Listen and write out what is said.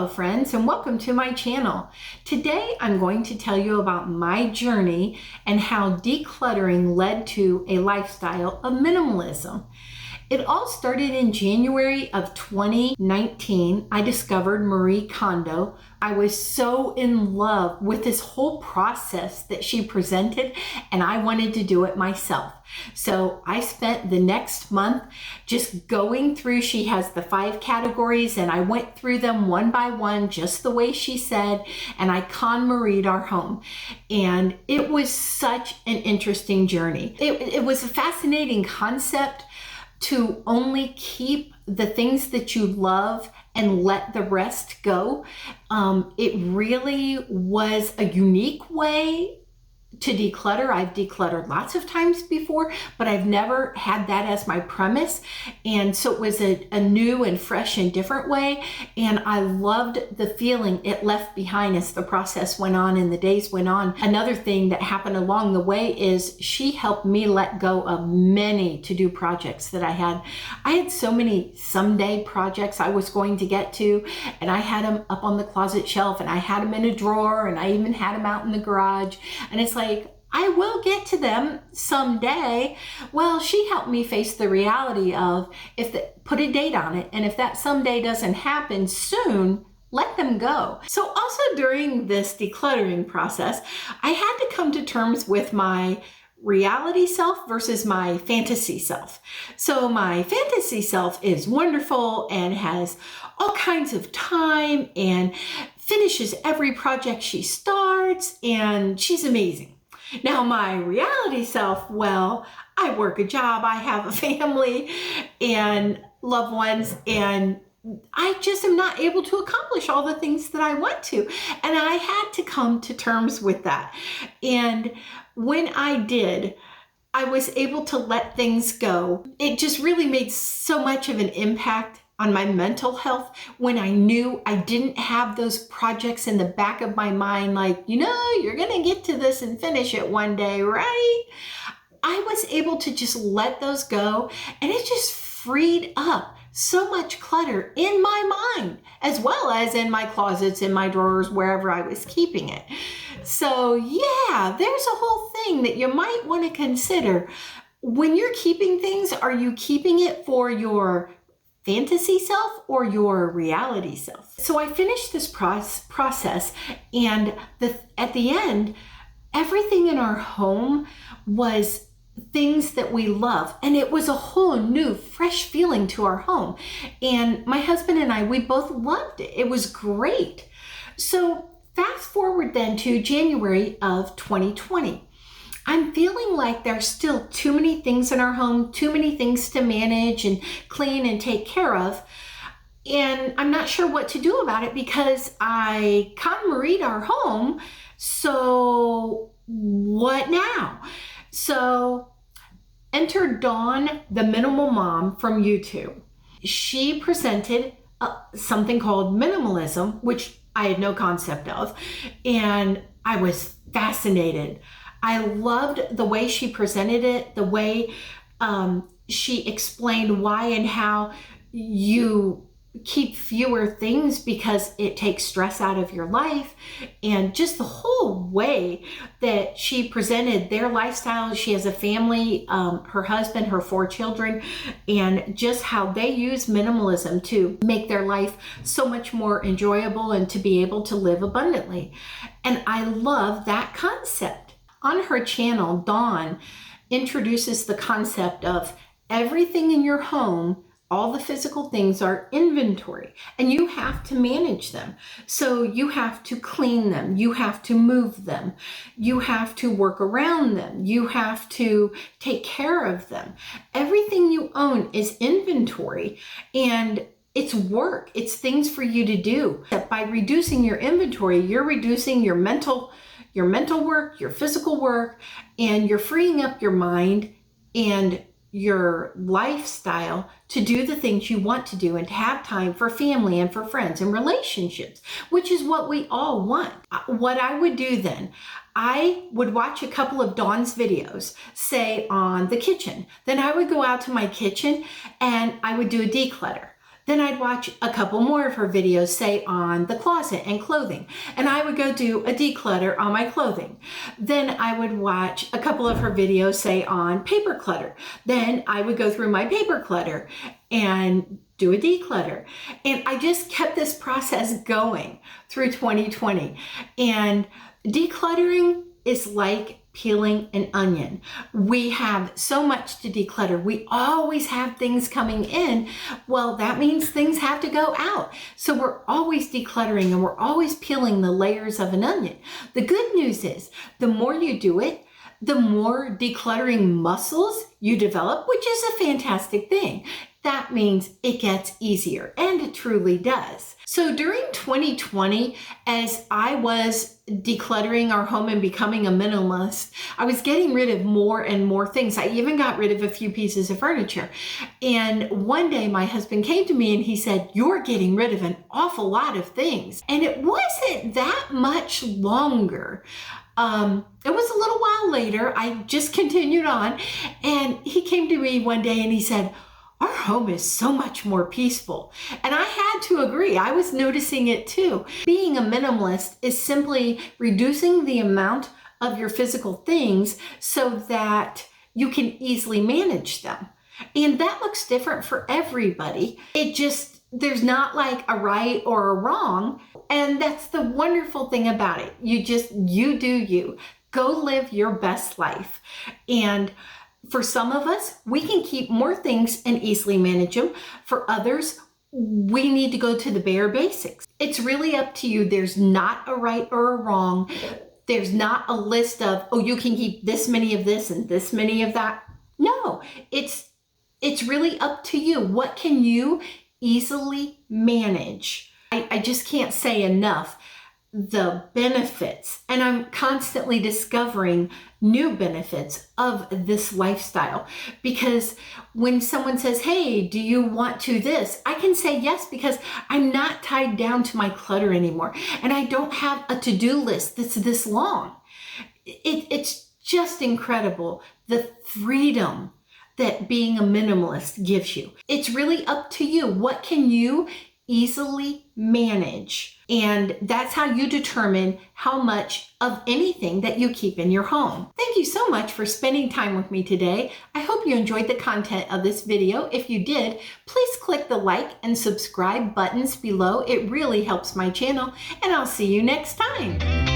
friends, and welcome to my channel. Today I'm going to tell you about my journey and how decluttering led to a lifestyle of minimalism. It all started in January of 2019. I discovered Marie Kondo. I was so in love with this whole process that she presented, and I wanted to do it myself. So I spent the next month just going through, she has the 5 categories, and I went through them one by one, just the way she said, and I KonMari'd our home. And it was such an interesting journey. It was a fascinating concept to only keep the things that you love and let the rest go. It really was a unique way to declutter. I've decluttered lots of times before, but I've never had that as my premise. And so it was a new and fresh and different way. And I loved the feeling it left behind as the process went on and the days went on. Another thing that happened along the way is she helped me let go of many to-do projects that I had. I had so many someday projects I was going to get to, and I had them up on the closet shelf, and I had them in a drawer, and I even had them out in the garage. And it's like, I will get to them someday. Well, she helped me face the reality of put a date on it, and if that someday doesn't happen soon, let them go. So also during this decluttering process, I had to come to terms with my reality self versus my fantasy self. So my fantasy self is wonderful and has all kinds of time and finishes every project she starts, and she's amazing. Now my reality self, well, I work a job, I have a family and loved ones, and I just am not able to accomplish all the things that I want to. And I had to come to terms with that. And when I did, I was able to let things go. It just really made so much of an impact on my mental health when I knew I didn't have those projects in the back of my mind, like, you're gonna get to this and finish it one day, right? I was able to just let those go, and it just freed up so much clutter in my mind, as well as in my closets, in my drawers, wherever I was keeping it. So yeah, there's a whole thing that you might want to consider. When you're keeping things, are you keeping it for your fantasy self or your reality self? So I finished this process, and at the end, everything in our home was things that we love, and it was a whole new fresh feeling to our home. And my husband and I, we both loved it. It was great. So fast forward then to January of 2020. I'm feeling like there's still too many things in our home, too many things to manage and clean and take care of. And I'm not sure what to do about it because I KonMari'd our home. So what now? So enter Dawn, the Minimal Mom from YouTube. She presented something called minimalism, which I had no concept of, and I was fascinated. I loved the way she presented it, the way she explained why and how you keep fewer things because it takes stress out of your life, and just the whole way that she presented their lifestyle. She has a family, her husband, her 4 children, and just how they use minimalism to make their life so much more enjoyable and to be able to live abundantly. And I love that concept. On her channel, Dawn introduces the concept of everything in your home. All the physical things are inventory, and you have to manage them. So you have to clean them, you have to move them, you have to work around them, you have to take care of them. Everything you own is inventory, and it's work, it's things for you to do. By reducing your inventory, you're reducing your mental work, your physical work, and you're freeing up your mind and your lifestyle to do the things you want to do and to have time for family and for friends and relationships, which is what we all want. What I would do then, I would watch a couple of Dawn's videos, say on the kitchen. Then I would go out to my kitchen and I would do a declutter. Then I'd watch a couple more of her videos, say on the closet and clothing, and I would go do a declutter on my clothing. Then I would watch a couple of her videos, say on paper clutter. Then I would go through my paper clutter and do a declutter. And I just kept this process going through 2020. And decluttering is like peeling an onion. We have so much to declutter. We always have things coming in. Well, that means things have to go out. So we're always decluttering and we're always peeling the layers of an onion. The good news is the more you do it, the more decluttering muscles you develop, which is a fantastic thing. That means it gets easier, and it truly does. So during 2020, as I was decluttering our home and becoming a minimalist, I was getting rid of more and more things. I even got rid of a few pieces of furniture. And one day my husband came to me and he said, "You're getting rid of an awful lot of things." And it wasn't that much longer. It was a little while later. I just continued on, and he came to me one day and he said, "Our home is so much more peaceful." And I had to agree. I was noticing it too. Being a minimalist is simply reducing the amount of your physical things so that you can easily manage them. And that looks different for everybody. There's not like a right or a wrong. And that's the wonderful thing about it. You do you. Go live your best life. And for some of us, we can keep more things and easily manage them. For others, we need to go to the bare basics. It's really up to you. There's not a right or a wrong. There's not a list of, oh, you can keep this many of this and this many of that. No, it's really up to you. What can you easily manage? I just can't say enough the benefits, and I'm constantly discovering new benefits of this lifestyle, because when someone says, "Hey, do you want to this?" I can say yes, because I'm not tied down to my clutter anymore, and I don't have a to-do list that's this long. It's just incredible, the freedom that being a minimalist gives you. It's really up to you. What can you easily manage? And that's how you determine how much of anything that you keep in your home. Thank you so much for spending time with me today. I hope you enjoyed the content of this video. If you did, please click the like and subscribe buttons below. It really helps my channel, and I'll see you next time.